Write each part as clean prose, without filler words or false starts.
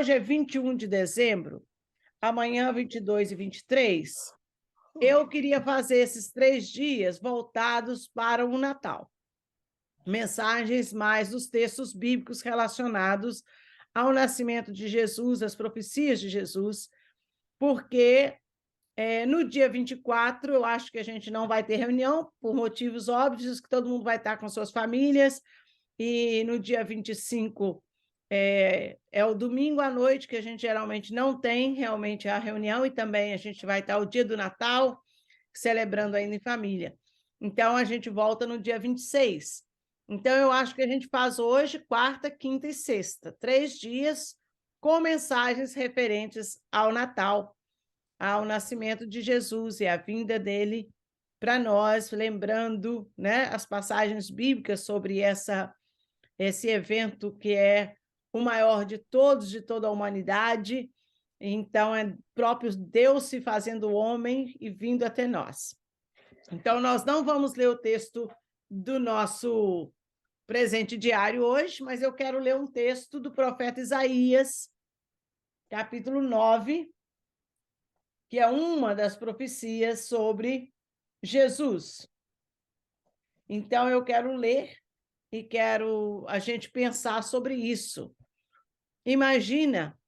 hoje é 21 de dezembro, amanhã 22 e 23, eu queria fazer esses 3 dias voltados para o Natal. Mensagens mais dos textos bíblicos relacionados ao nascimento de Jesus, às profecias de Jesus, porque no dia 24, eu acho que a gente não vai ter reunião, por motivos óbvios, que todo mundo vai estar com suas famílias, e no dia 25 é o domingo à noite, que a gente geralmente não tem realmente a reunião, e também a gente vai estar o dia do Natal, celebrando ainda em família. Então, a gente volta no dia 26. Então, eu acho que a gente faz hoje, quarta, quinta e sexta, 3 dias com mensagens referentes ao Natal, ao nascimento de Jesus e à vinda dele para nós, lembrando, né, as passagens bíblicas sobre esse evento que é o maior de todos, de toda a humanidade. Então, é próprio Deus se fazendo homem e vindo até nós. Então, nós não vamos ler o texto do nosso presente diário hoje, mas eu quero ler um texto do profeta Isaías, capítulo 9, que é uma das profecias sobre Jesus. Então, eu quero ler e quero a gente pensar sobre isso. Imagina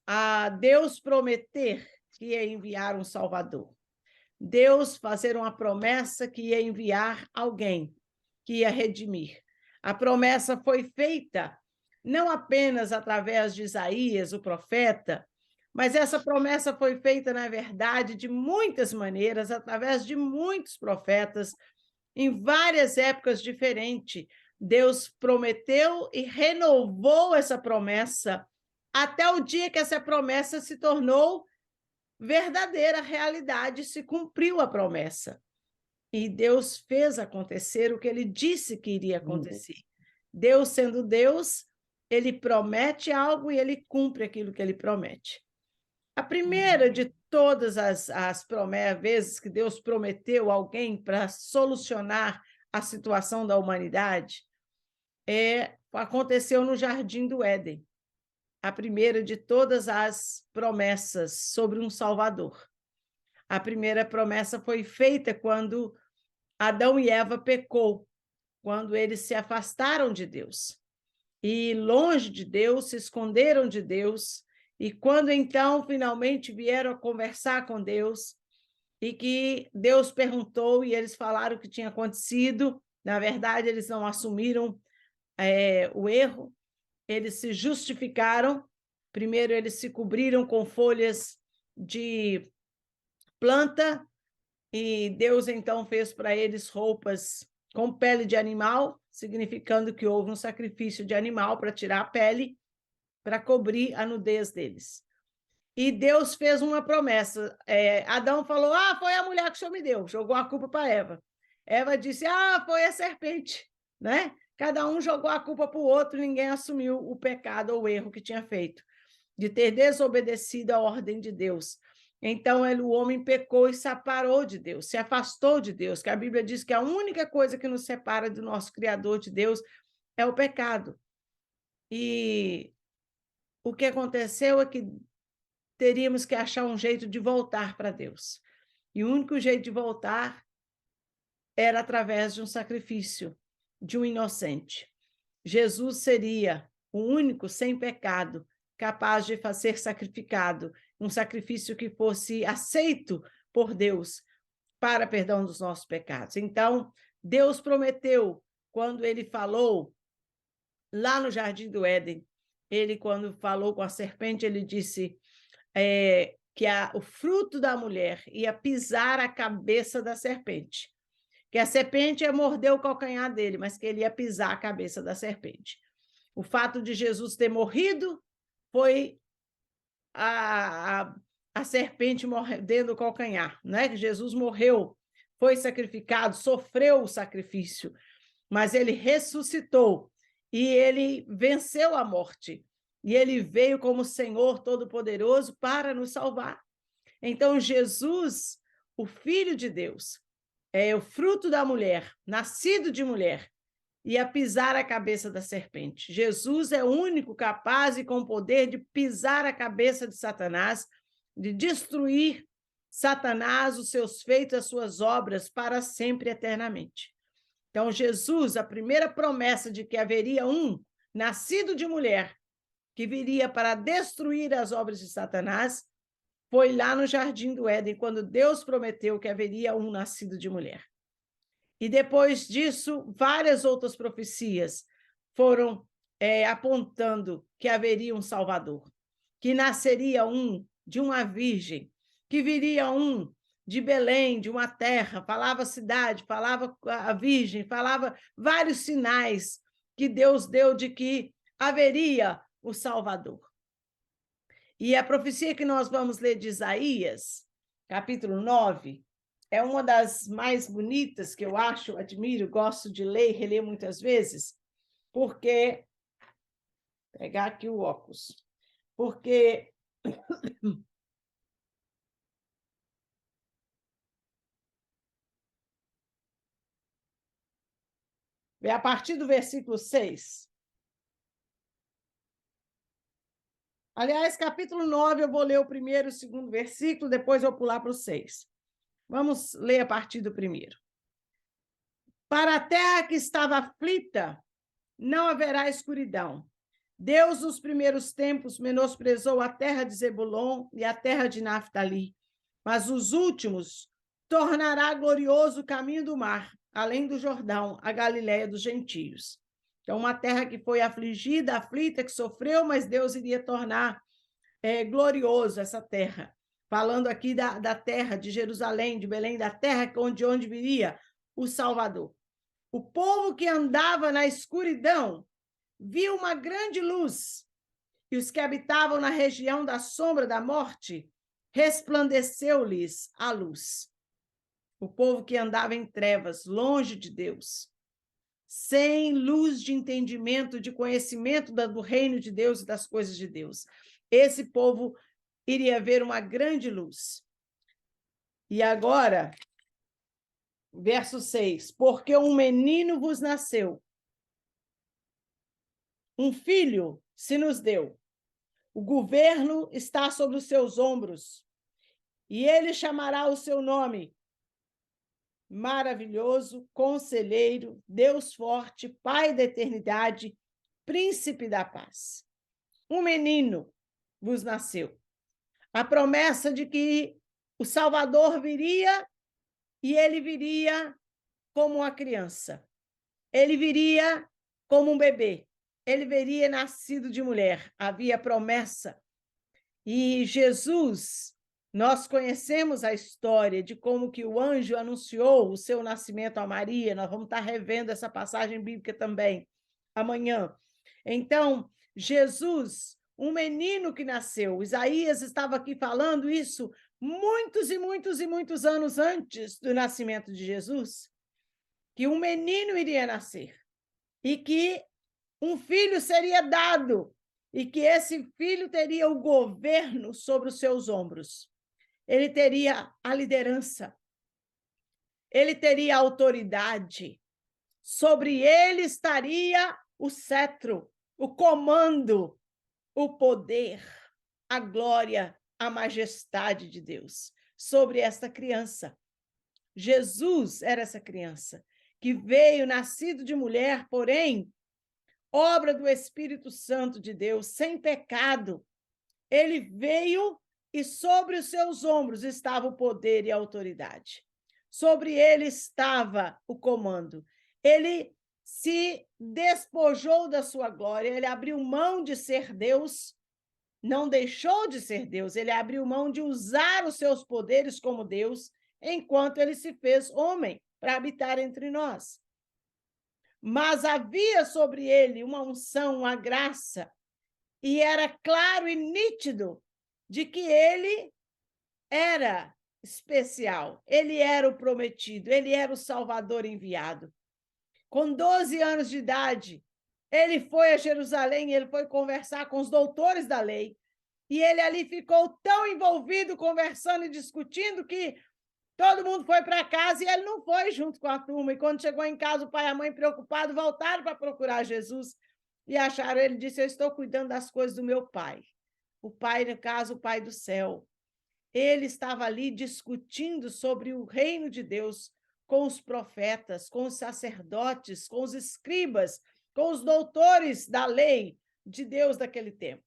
a Deus prometer que ia enviar um Salvador. Deus fazer uma promessa que ia enviar alguém, que ia redimir. A promessa foi feita não apenas através de Isaías, o profeta, mas essa promessa foi feita, na verdade, de muitas maneiras, através de muitos profetas, em várias épocas diferentes. Deus prometeu e renovou essa promessa até o dia que essa promessa se tornou verdadeira realidade, se cumpriu a promessa. E Deus fez acontecer o que ele disse que iria acontecer. Deus sendo Deus, ele promete algo e ele cumpre aquilo que ele promete. A primeira de todas as vezes que Deus prometeu alguém para solucionar a situação da humanidade aconteceu no Jardim do Éden. A primeira de todas as promessas sobre um Salvador. A primeira promessa foi feita quando Adão e Eva pecou, quando eles se afastaram de Deus. E longe de Deus, se esconderam de Deus, e quando então finalmente vieram a conversar com Deus, e que Deus perguntou e eles falaram o que tinha acontecido, na verdade eles não assumiram o erro, eles se justificaram. Primeiro eles se cobriram com folhas de planta, e Deus então fez para eles roupas com pele de animal, significando que houve um sacrifício de animal para tirar a pele, para cobrir a nudez deles. E Deus fez uma promessa. Adão falou: foi a mulher que o Senhor me deu, jogou a culpa para Eva. Eva disse: foi a serpente, né? Cada um jogou a culpa para o outro, ninguém assumiu o pecado ou o erro que tinha feito, de ter desobedecido a ordem de Deus. Então, o homem pecou e se separou de Deus, se afastou de Deus, que a Bíblia diz que a única coisa que nos separa do nosso Criador, de Deus, é o pecado. E o que aconteceu é que teríamos que achar um jeito de voltar para Deus. E o único jeito de voltar era através de um sacrifício, de um inocente. Jesus seria o único sem pecado capaz de ser sacrificado, um sacrifício que fosse aceito por Deus para perdão dos nossos pecados. Então, Deus prometeu, quando ele falou lá no Jardim do Éden, ele, quando falou com a serpente, ele disse que o fruto da mulher ia pisar a cabeça da serpente, que a serpente ia morder o calcanhar dele, mas que ele ia pisar a cabeça da serpente. O fato de Jesus ter morrido foi a serpente mordendo o calcanhar, né? Que Jesus morreu, foi sacrificado, sofreu o sacrifício, mas ele ressuscitou e ele venceu a morte. E ele veio como Senhor Todo-Poderoso para nos salvar. Então, Jesus, o Filho de Deus, é o fruto da mulher, nascido de mulher, ia pisar a cabeça da serpente. Jesus é o único capaz e com poder de pisar a cabeça de Satanás, de destruir Satanás, os seus feitos, as suas obras, para sempre, eternamente. Então, Jesus, a primeira promessa de que haveria um nascido de mulher que viria para destruir as obras de Satanás, foi lá no Jardim do Éden, quando Deus prometeu que haveria um nascido de mulher. E depois disso, várias outras profecias foram apontando que haveria um Salvador, que nasceria um de uma virgem, que viria um de Belém, de uma terra, falava cidade, falava a virgem, falava vários sinais que Deus deu de que haveria o Salvador. E a profecia que nós vamos ler de Isaías, capítulo 9, é uma das mais bonitas que eu acho, admiro, gosto de ler e reler muitas vezes, porque... Vou pegar aqui o óculos. Porque... É a partir do versículo 6. Aliás, capítulo 9, eu vou ler o primeiro e o segundo versículo, depois eu vou pular para o 6. Vamos ler a partir do primeiro. Para a terra que estava aflita, não haverá escuridão. Deus, nos primeiros tempos, menosprezou a terra de Zebulon e a terra de Naftali, mas os últimos tornará glorioso o caminho do mar, além do Jordão, a Galiléia dos gentios. Então, uma terra que foi afligida, aflita, que sofreu, mas Deus iria tornar glorioso essa terra. Falando aqui da terra de Jerusalém, de Belém, da terra onde viria o Salvador. O povo que andava na escuridão viu uma grande luz, e os que habitavam na região da sombra da morte, resplandeceu-lhes a luz. O povo que andava em trevas, longe de Deus, sem luz de entendimento, de conhecimento do reino de Deus e das coisas de Deus. Esse povo iria ver uma grande luz. E agora, verso 6, porque um menino vos nasceu, um filho se nos deu, o governo está sobre os seus ombros, e ele chamará o seu nome, Maravilhoso, Conselheiro, Deus Forte, Pai da Eternidade, Príncipe da Paz. Um menino vos nasceu. A promessa de que o Salvador viria, e ele viria como uma criança. Ele viria como um bebê. Ele viria nascido de mulher. Havia promessa. E Jesus, nós conhecemos a história de como que o anjo anunciou o seu nascimento a Maria. Nós vamos estar revendo essa passagem bíblica também amanhã. Então, Jesus, um menino que nasceu, Isaías estava aqui falando isso muitos e muitos e muitos anos antes do nascimento de Jesus, que um menino iria nascer e que um filho seria dado e que esse filho teria o governo sobre os seus ombros. Ele teria a liderança, ele teria a autoridade, sobre ele estaria o cetro, o comando, o poder, a glória, a majestade de Deus sobre esta criança. Jesus era essa criança que veio nascido de mulher, porém, obra do Espírito Santo de Deus, sem pecado. Ele veio e sobre os seus ombros estava o poder e a autoridade. Sobre ele estava o comando. Ele se despojou da sua glória, ele abriu mão de ser Deus, não deixou de ser Deus, ele abriu mão de usar os seus poderes como Deus, enquanto ele se fez homem para habitar entre nós. Mas havia sobre ele uma unção, uma graça, e era claro e nítido de que ele era especial, ele era o prometido, ele era o Salvador enviado. Com 12 anos de idade, ele foi a Jerusalém, ele foi conversar com os doutores da lei, e ele ali ficou tão envolvido, conversando e discutindo, que Todo mundo foi para casa e ele não foi junto com a turma. E quando chegou em casa, o pai e a mãe, preocupados, voltaram para procurar Jesus e acharam. Ele disse: eu estou cuidando das coisas do meu pai. O pai, no caso, o pai do céu. Ele estava ali discutindo sobre o reino de Deus com os profetas, com os sacerdotes, com os escribas, com os doutores da lei de Deus daquele tempo.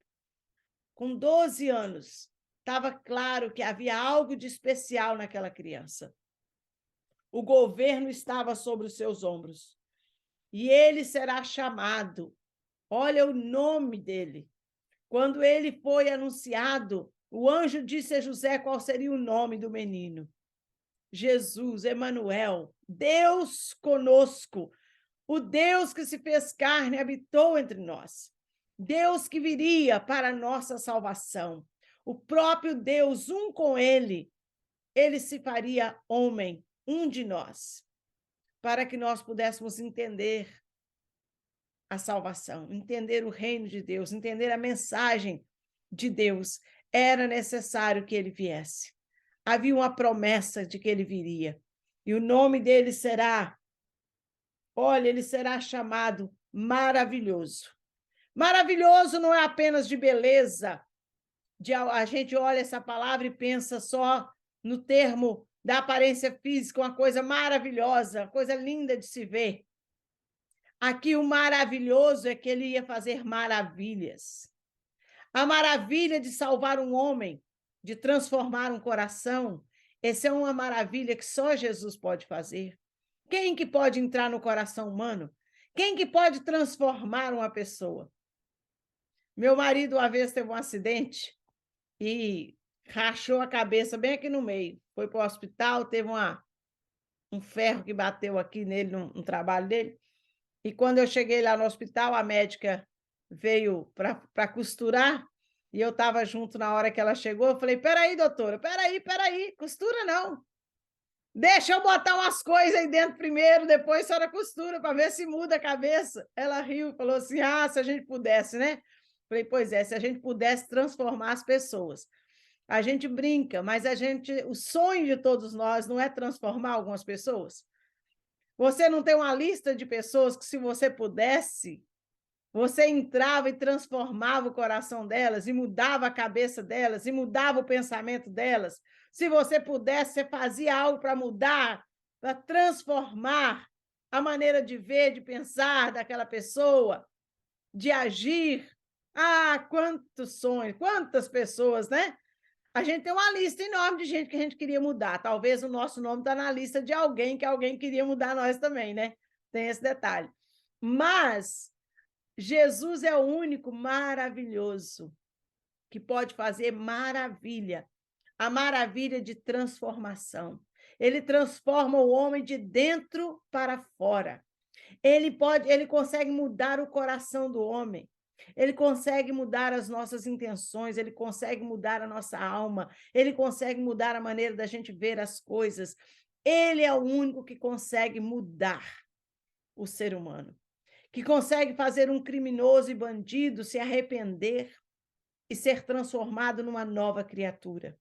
Com 12 anos, estava claro que havia algo de especial naquela criança. O governo estava sobre os seus ombros. E ele será chamado. Olha o nome dele. Quando ele foi anunciado, o anjo disse a José qual seria o nome do menino. Jesus, Emanuel, Deus conosco. O Deus que se fez carne habitou entre nós. Deus que viria para a nossa salvação. O próprio Deus, um com ele, ele se faria homem, um de nós, para que nós pudéssemos entender a salvação, entender o reino de Deus, entender a mensagem de Deus. Era necessário que ele viesse. Havia uma promessa de que ele viria. E o nome dele será, olha, ele será chamado Maravilhoso. Maravilhoso não é apenas de beleza. A gente olha essa palavra e pensa só no termo da aparência física, uma coisa maravilhosa, coisa linda de se ver. Aqui o maravilhoso é que ele ia fazer maravilhas. A maravilha de salvar um homem, de transformar um coração, essa é uma maravilha que só Jesus pode fazer. Quem que pode entrar no coração humano? Quem que pode transformar uma pessoa? Meu marido, uma vez, teve um acidente e rachou a cabeça bem aqui no meio. Foi para o hospital, teve um ferro que bateu aqui nele, no trabalho dele. E quando eu cheguei lá no hospital, a médica veio para costurar, e eu estava junto na hora que ela chegou. Eu falei: peraí, doutora, peraí, costura não. Deixa eu botar umas coisas aí dentro primeiro, depois a senhora costura, para ver se muda a cabeça. Ela riu e falou assim: ah, se a gente pudesse, né? Falei: pois é, se a gente pudesse transformar as pessoas. A gente brinca, mas o sonho de todos nós não é transformar algumas pessoas? Você não tem uma lista de pessoas que, se você pudesse, você entrava e transformava o coração delas, e mudava a cabeça delas, e mudava o pensamento delas? Se você pudesse, você fazia algo para mudar, para transformar a maneira de ver, de pensar daquela pessoa, de agir. Ah, quantos sonhos, quantas pessoas, né? A gente tem uma lista enorme de gente que a gente queria mudar. Talvez o nosso nome está na lista de alguém que alguém queria mudar nós também, né? Tem esse detalhe. Mas Jesus é o único maravilhoso que pode fazer maravilha, a maravilha de transformação. Ele transforma o homem de dentro para fora. Ele consegue mudar o coração do homem. Ele consegue mudar as nossas intenções, ele consegue mudar a nossa alma, ele consegue mudar a maneira da gente ver as coisas. Ele é o único que consegue mudar o ser humano, que consegue fazer um criminoso e bandido se arrepender e ser transformado numa nova criatura.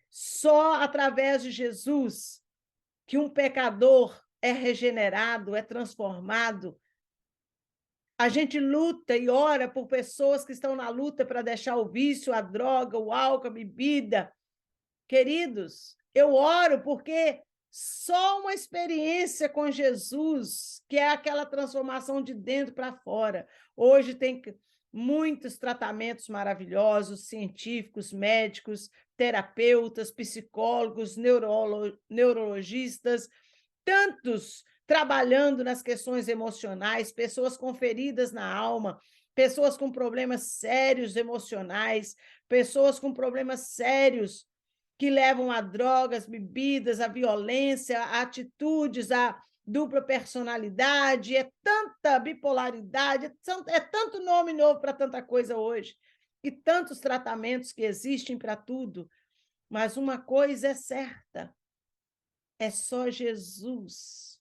Só através de Jesus que um pecador é regenerado, é transformado. A gente luta e ora por pessoas que estão na luta para deixar o vício, a droga, o álcool, a bebida. Queridos, eu oro porque só uma experiência com Jesus, que é aquela transformação de dentro para fora. Hoje tem muitos tratamentos maravilhosos, científicos, médicos, terapeutas, psicólogos, neurologistas, tantos trabalhando nas questões emocionais, pessoas com feridas na alma, pessoas com problemas sérios emocionais, pessoas com problemas sérios que levam a drogas, bebidas, a violência, a atitudes, a dupla personalidade, é tanta bipolaridade, é tanto nome novo para tanta coisa hoje, e tantos tratamentos que existem para tudo. Mas uma coisa é certa, é só Jesus.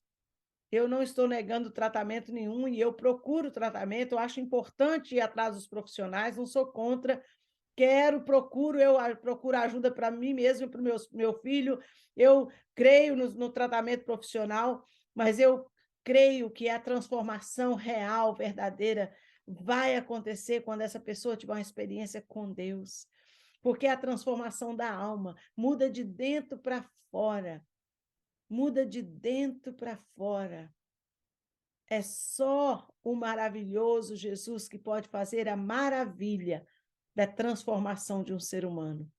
Eu não estou negando tratamento nenhum, e eu procuro tratamento, eu acho importante ir atrás dos profissionais, não sou contra, procuro ajuda para mim mesmo, para o meu filho, eu creio no tratamento profissional, mas eu creio que a transformação real, verdadeira, vai acontecer quando essa pessoa tiver uma experiência com Deus, porque a transformação da alma muda de dentro para fora, muda de dentro para fora. É só o maravilhoso Jesus que pode fazer a maravilha da transformação de um ser humano.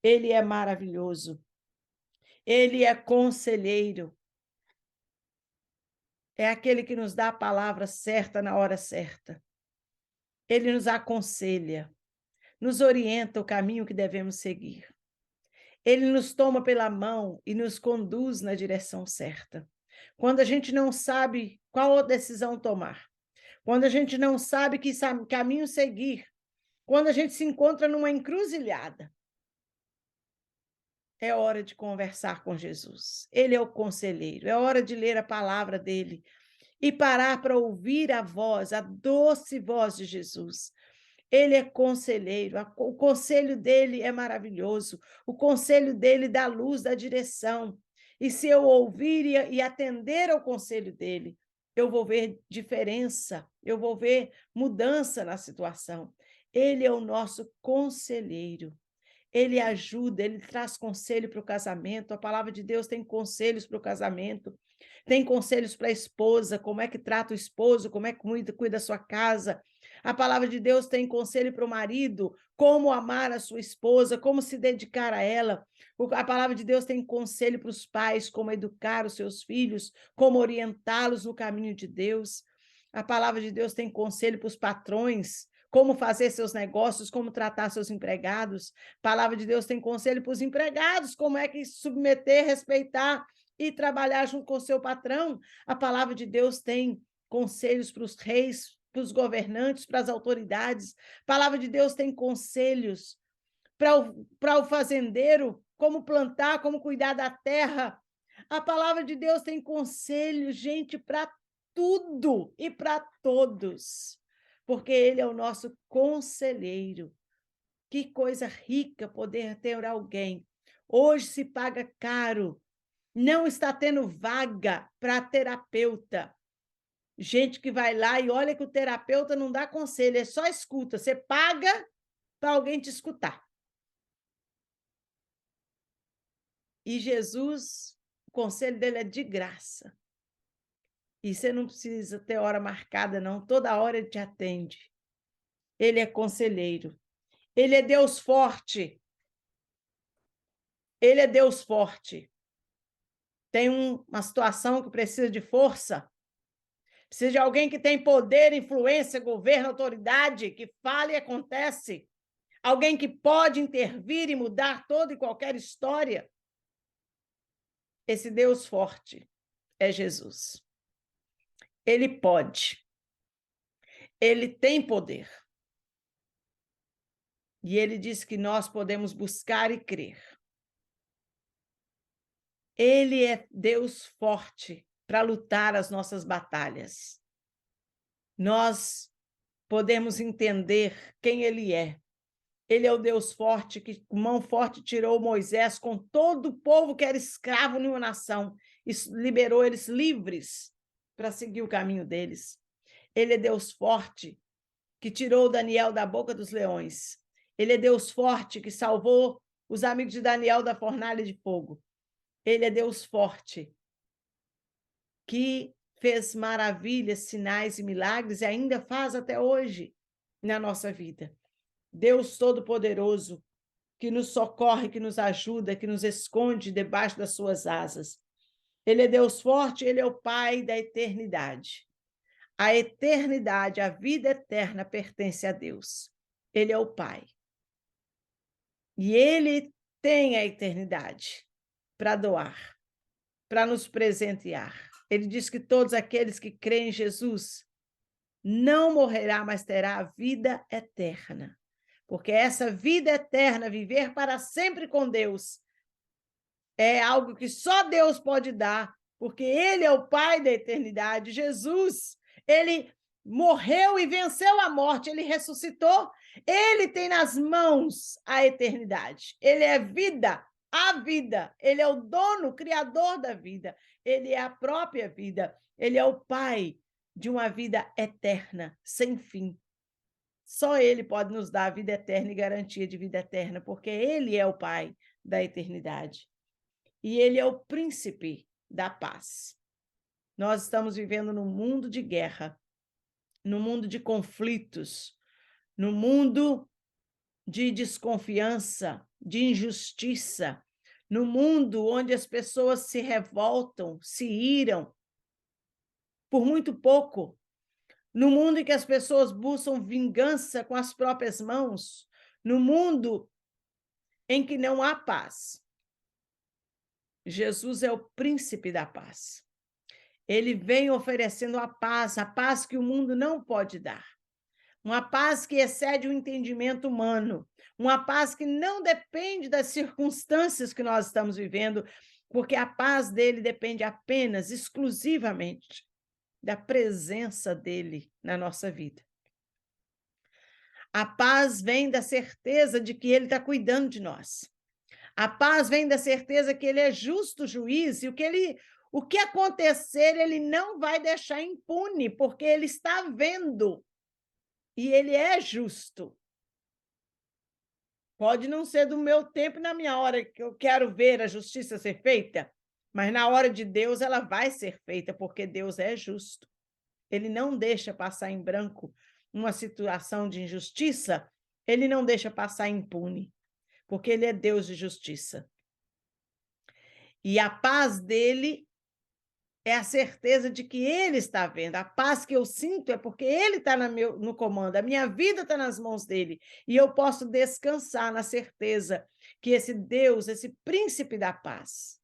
Ele é maravilhoso. Ele é conselheiro. É aquele que nos dá a palavra certa na hora certa. Ele nos aconselha, nos orienta o caminho que devemos seguir. Ele nos toma pela mão e nos conduz na direção certa. Quando a gente não sabe qual decisão tomar, quando a gente não sabe que caminho seguir, quando a gente se encontra numa encruzilhada, é hora de conversar com Jesus. Ele é o conselheiro, é hora de ler a palavra dele e parar para ouvir a voz, a doce voz de Jesus. Ele é conselheiro, o conselho dele é maravilhoso, o conselho dele dá luz, dá direção. E se eu ouvir e atender ao conselho dele, eu vou ver diferença, eu vou ver mudança na situação. Ele é o nosso conselheiro. Ele ajuda, ele traz conselho para o casamento. A palavra de Deus tem conselhos para o casamento, tem conselhos para a esposa, como é que trata o esposo, como é que cuida da sua casa. A palavra de Deus tem conselho para o marido, como amar a sua esposa, como se dedicar a ela. A palavra de Deus tem conselho para os pais, como educar os seus filhos, como orientá-los no caminho de Deus. A palavra de Deus tem conselho para os patrões, como fazer seus negócios, como tratar seus empregados. A palavra de Deus tem conselho para os empregados, como é que submeter, respeitar e trabalhar junto com o seu patrão. A palavra de Deus tem conselhos para os reis, para os governantes, para as autoridades. A palavra de Deus tem conselhos para o fazendeiro, como plantar, como cuidar da terra. A palavra de Deus tem conselhos, gente, para tudo e para todos, porque ele é o nosso conselheiro. Que coisa rica poder ter alguém. Hoje se paga caro, não está tendo vaga para terapeuta. Gente que vai lá e olha que o terapeuta não dá conselho, é só escuta. Você paga para alguém te escutar. E Jesus, o conselho dele é de graça. E você não precisa ter hora marcada, não. Toda hora ele te atende. Ele é conselheiro. Ele é Deus forte. Ele é Deus forte. Tem uma situação que precisa de força. Precisa de alguém que tem poder, influência, governo, autoridade, que fala e acontece. Alguém que pode intervir e mudar toda e qualquer história. Esse Deus forte é Jesus. Ele pode. Ele tem poder. E ele diz que nós podemos buscar e crer. Ele é Deus forte para lutar as nossas batalhas. Nós podemos entender quem ele é. Ele é o Deus forte que, com mão forte, tirou Moisés com todo o povo que era escravo em uma nação e liberou eles livres para seguir o caminho deles. Ele é Deus forte que tirou Daniel da boca dos leões. Ele é Deus forte que salvou os amigos de Daniel da fornalha de fogo. Ele é Deus forte que fez maravilhas, sinais e milagres e ainda faz até hoje na nossa vida. Deus Todo-Poderoso, que nos socorre, que nos ajuda, que nos esconde debaixo das suas asas. Ele é Deus forte, ele é o Pai da eternidade. A eternidade, a vida eterna pertence a Deus. Ele é o Pai. E ele tem a eternidade para doar, para nos presentear. Ele diz que todos aqueles que creem em Jesus não morrerá, mas terá a vida eterna. Porque essa vida eterna, viver para sempre com Deus, é algo que só Deus pode dar, porque ele é o Pai da eternidade. Jesus, ele morreu e venceu a morte, ele ressuscitou, Ele tem nas mãos a eternidade. Ele é vida, a vida. Ele é o dono, o criador da vida. Ele é a própria vida. Ele é o Pai de uma vida eterna, sem fim. Só Ele pode nos dar a vida eterna e garantia de vida eterna, porque Ele é o Pai da eternidade. E Ele é o príncipe da paz. Nós estamos vivendo num mundo de guerra, num mundo de conflitos, num mundo de desconfiança, de injustiça, num mundo onde as pessoas se revoltam, se iram por muito pouco, no mundo em que as pessoas buscam vingança com as próprias mãos, no mundo em que não há paz. Jesus é o príncipe da paz. Ele vem oferecendo a paz que o mundo não pode dar. Uma paz que excede o entendimento humano, uma paz que não depende das circunstâncias que nós estamos vivendo, porque a paz dele depende apenas, exclusivamente, da presença dele na nossa vida. A paz vem da certeza de que ele está cuidando de nós. A paz vem da certeza que ele é justo juiz e o que acontecer, ele não vai deixar impune, porque ele está vendo e ele é justo. Pode não ser do meu tempo e na minha hora que eu quero ver a justiça ser feita, mas na hora de Deus ela vai ser feita, porque Deus é justo. Ele não deixa passar em branco uma situação de injustiça, ele não deixa passar impune, porque ele é Deus de justiça. E a paz dele é a certeza de que ele está vendo. A paz que eu sinto é porque ele está no comando, a minha vida está nas mãos dele. E eu posso descansar na certeza que esse Deus, esse príncipe da paz,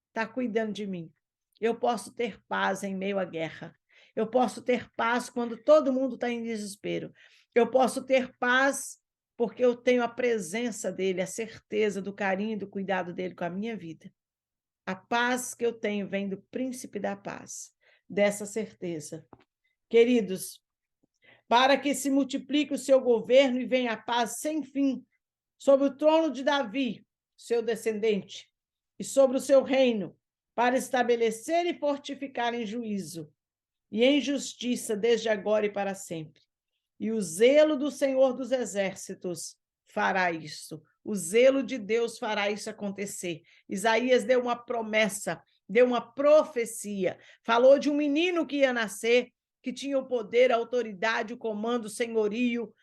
está cuidando de mim. Eu posso ter paz em meio à guerra. Eu posso ter paz quando todo mundo está em desespero. Eu posso ter paz porque eu tenho a presença dele, a certeza do carinho e do cuidado dele com a minha vida. A paz que eu tenho vem do príncipe da paz, dessa certeza. Queridos, para que se multiplique o seu governo e venha a paz sem fim sobre o trono de Davi, seu descendente, e sobre o seu reino, para estabelecer e fortificar em juízo e em justiça desde agora e para sempre. E o zelo do Senhor dos Exércitos fará isso. O zelo de Deus fará isso acontecer. Isaías deu uma promessa, deu uma profecia, falou de um menino que ia nascer, que tinha o poder, a autoridade, o comando, o senhorio,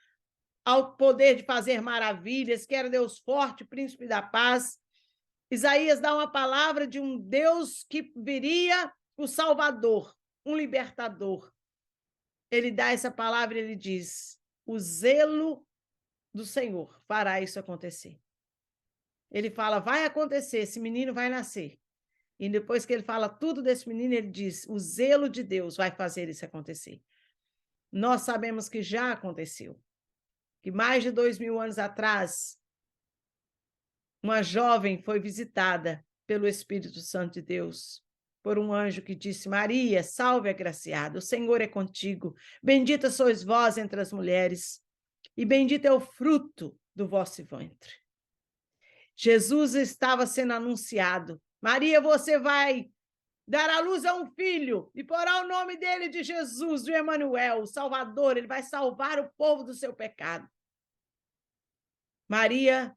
ao poder de fazer maravilhas, que era Deus forte, príncipe da paz. Isaías dá uma palavra de um Deus que viria o Salvador, um libertador. Ele dá essa palavra e ele diz: o zelo do Senhor fará isso acontecer. Ele fala, vai acontecer, esse menino vai nascer. E depois que ele fala tudo desse menino, ele diz, o zelo de Deus vai fazer isso acontecer. Nós sabemos que já aconteceu. Que mais de 2000 anos atrás, uma jovem foi visitada pelo Espírito Santo de Deus, por um anjo que disse, Maria, salve agraciada, o Senhor é contigo, bendita sois vós entre as mulheres, e bendito é o fruto do vosso ventre. Jesus estava sendo anunciado. Maria, você vai dar à luz a um filho e porá o nome dele de Jesus, de Emanuel, o Salvador. Ele vai salvar o povo do seu pecado. Maria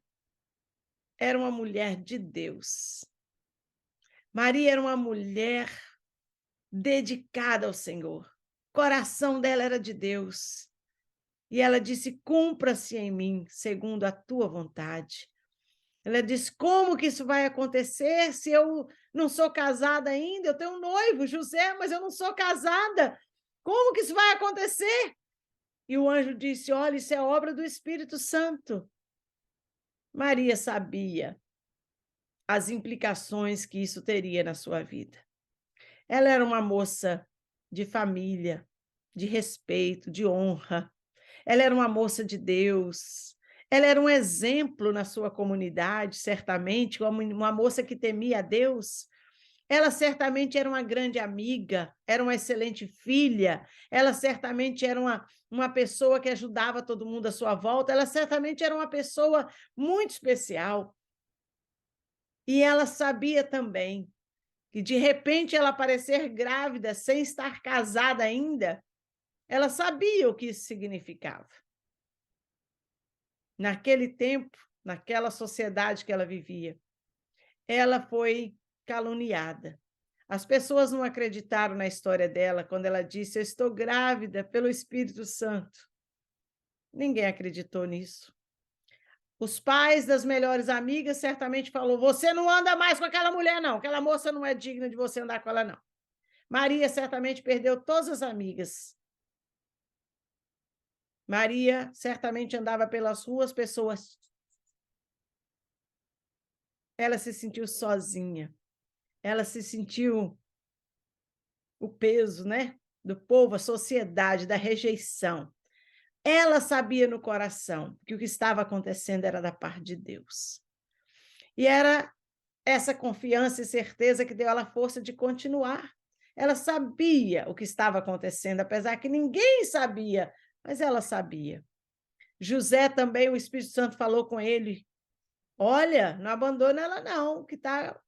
era uma mulher de Deus. Maria era uma mulher dedicada ao Senhor. O coração dela era de Deus. E ela disse, cumpra-se em mim, segundo a tua vontade. Ela disse, como que isso vai acontecer se eu não sou casada ainda? Eu tenho um noivo, José, mas eu não sou casada. Como que isso vai acontecer? E o anjo disse, olha, isso é obra do Espírito Santo. Maria sabia as implicações que isso teria na sua vida. Ela era uma moça de família, de respeito, de honra. Ela era uma moça de Deus. Ela era um exemplo na sua comunidade, certamente, uma moça que temia a Deus. Ela certamente era uma grande amiga, era uma excelente filha, ela certamente era uma pessoa que ajudava todo mundo à sua volta, ela certamente era uma pessoa muito especial. E ela sabia também que, de repente, ela aparecer grávida, sem estar casada ainda, ela sabia o que isso significava. Naquele tempo, naquela sociedade que ela vivia, ela foi caluniada. As pessoas não acreditaram na história dela quando ela disse: "Eu estou grávida pelo Espírito Santo". Ninguém acreditou nisso. Os pais das melhores amigas certamente falou: "Você não anda mais com aquela mulher, não. Aquela moça não é digna de você andar com ela, não". Maria certamente perdeu todas as amigas. Maria certamente andava pelas ruas, pessoas. Ela se sentiu sozinha. Ela se sentiu o peso, né, do povo, a sociedade, da rejeição. Ela sabia no coração que o que estava acontecendo era da parte de Deus. E era essa confiança e certeza que deu ela força de continuar. Ela sabia o que estava acontecendo, apesar que ninguém sabia, mas ela sabia. José também, o Espírito Santo falou com ele: "Olha, não abandona ela não, o que está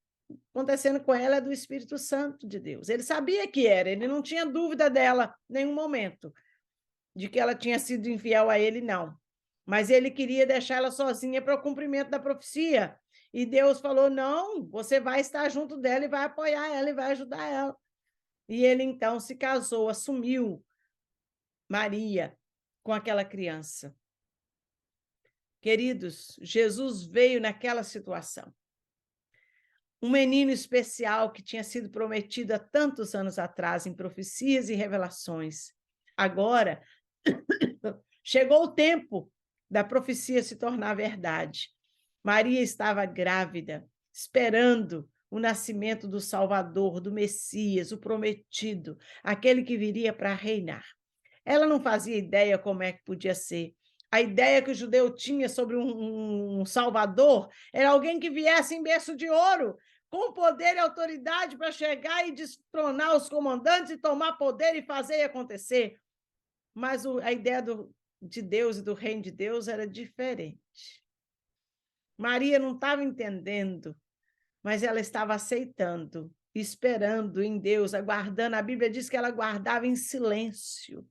acontecendo com ela é do Espírito Santo de Deus". Ele sabia que era, ele não tinha dúvida dela em nenhum momento, de que ela tinha sido infiel a ele, não. Mas ele queria deixar ela sozinha para o cumprimento da profecia. E Deus falou: "Não, você vai estar junto dela e vai apoiar ela e vai ajudar ela". E ele então se casou, assumiu Maria com aquela criança. Queridos, Jesus veio naquela situação. Um menino especial que tinha sido prometido há tantos anos atrás em profecias e revelações. Agora, chegou o tempo da profecia se tornar verdade. Maria estava grávida, esperando o nascimento do Salvador, do Messias, o prometido, aquele que viria para reinar. Ela não fazia ideia como é que podia ser. A ideia que o judeu tinha sobre um Salvador era alguém que viesse em berço de ouro, com poder e autoridade para chegar e destronar os comandantes e tomar poder e fazer acontecer. Mas a ideia de Deus e do reino de Deus era diferente. Maria não estava entendendo, mas ela estava aceitando, esperando em Deus, aguardando. A Bíblia diz que ela guardava em silêncio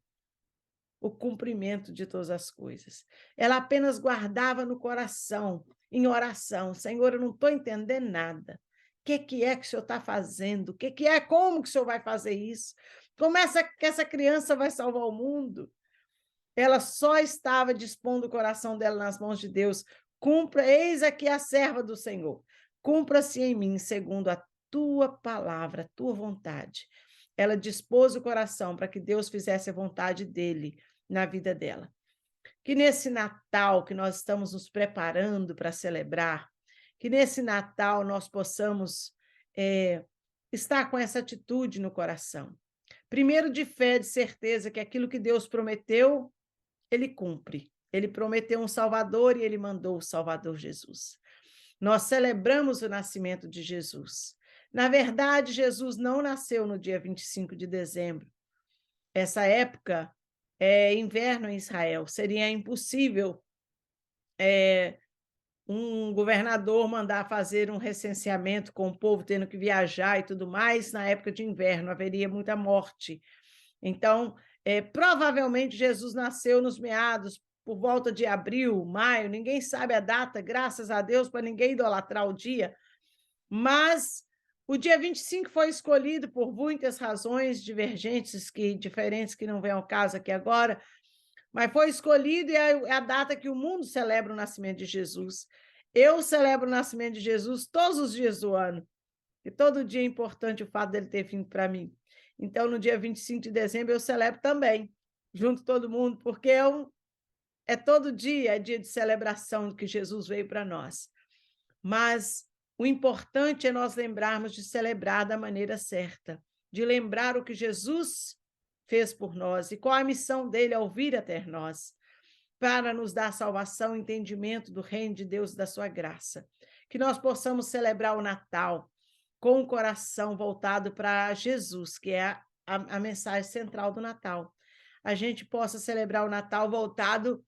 o cumprimento de todas as coisas. Ela apenas guardava no coração, em oração: "Senhor, eu não estou entendendo nada. O que é que o Senhor está fazendo? O que é? Como que o Senhor vai fazer isso? Como que essa criança vai salvar o mundo?" Ela só estava dispondo o coração dela nas mãos de Deus. "Cumpra, eis aqui a serva do Senhor. Cumpra-se em mim segundo a tua palavra, a tua vontade." Ela dispôs o coração para que Deus fizesse a vontade dele na vida dela. Que nesse Natal que nós estamos nos preparando para celebrar, que nesse Natal nós possamos estar com essa atitude no coração. Primeiro, de fé, de certeza que aquilo que Deus prometeu, ele cumpre. Ele prometeu um Salvador e ele mandou o Salvador Jesus. Nós celebramos o nascimento de Jesus. Na verdade, Jesus não nasceu no dia 25 de dezembro. Essa época é inverno em Israel. Seria impossível um governador mandar fazer um recenseamento com o povo tendo que viajar e tudo mais. Na época de inverno haveria muita morte. Então, provavelmente Jesus nasceu nos meados, por volta de abril, maio, ninguém sabe a data, graças a Deus, para ninguém idolatrar o dia, mas o dia 25 foi escolhido por muitas razões diferentes que não vêm ao caso aqui agora, mas foi escolhido e é a data que o mundo celebra o nascimento de Jesus. Eu celebro o nascimento de Jesus todos os dias do ano, e todo dia é importante o fato dele ter vindo para mim. Então, no dia 25 de dezembro, eu celebro também, junto todo mundo, porque é todo dia, é dia de celebração que Jesus veio para nós. Mas o importante é nós lembrarmos de celebrar da maneira certa, de lembrar o que Jesus fez por nós e qual a missão dele ao vir até nós, para nos dar salvação, entendimento do reino de Deus e da sua graça. Que nós possamos celebrar o Natal com o coração voltado para Jesus, que é a mensagem central do Natal. A gente possa celebrar o Natal voltado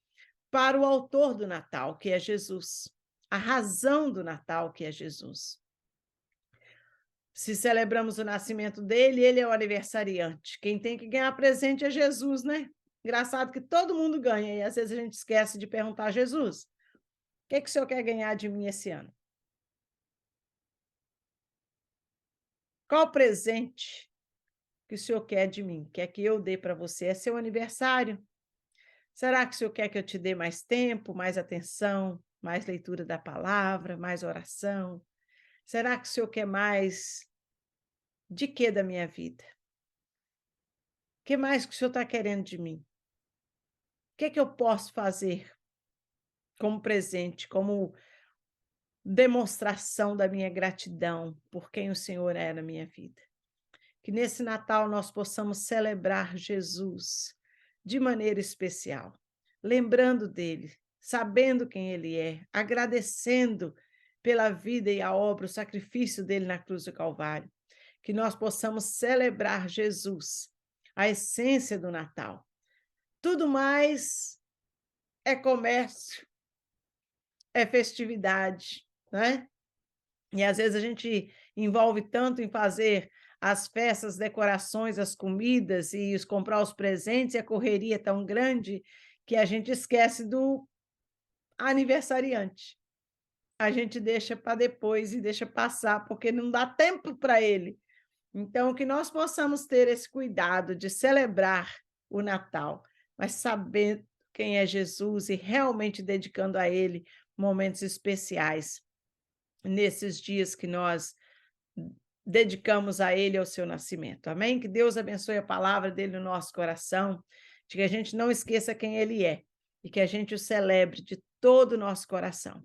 para o autor do Natal, que é Jesus, a razão do Natal, que é Jesus. Se celebramos o nascimento dele, ele é o aniversariante. Quem tem que ganhar presente é Jesus, né? Engraçado que todo mundo ganha, e às vezes a gente esquece de perguntar a Jesus: o que o senhor quer ganhar de mim esse ano? Qual presente que o senhor quer de mim? Quer que eu dê para você? É seu aniversário? Será que o senhor quer que eu te dê mais tempo, mais atenção, mais leitura da palavra, mais oração? Será que o senhor quer mais de quê da minha vida? O que mais que o senhor está querendo de mim? O que eu posso fazer como presente, como demonstração da minha gratidão por quem o Senhor é na minha vida? Que nesse Natal nós possamos celebrar Jesus de maneira especial, lembrando dele, sabendo quem ele é, agradecendo pela vida e a obra, o sacrifício dele na cruz do Calvário. Que nós possamos celebrar Jesus, a essência do Natal. Tudo mais é comércio, é festividade, né? E às vezes a gente envolve tanto em fazer as festas, decorações, as comidas e comprar os presentes, e a correria é tão grande que a gente esquece do aniversariante. A gente deixa para depois e deixa passar, porque não dá tempo para ele. Então, que nós possamos ter esse cuidado de celebrar o Natal, mas sabendo quem é Jesus e realmente dedicando a ele momentos especiais nesses dias que nós dedicamos a ele, ao seu nascimento. Amém? Que Deus abençoe a palavra dele no nosso coração, de que a gente não esqueça quem ele é e que a gente o celebre de todo o nosso coração.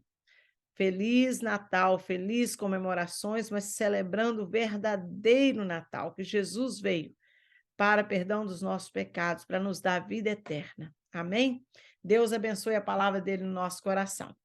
Feliz Natal, feliz comemorações, mas celebrando o verdadeiro Natal, que Jesus veio para perdão dos nossos pecados, para nos dar vida eterna. Amém? Deus abençoe a palavra dele no nosso coração.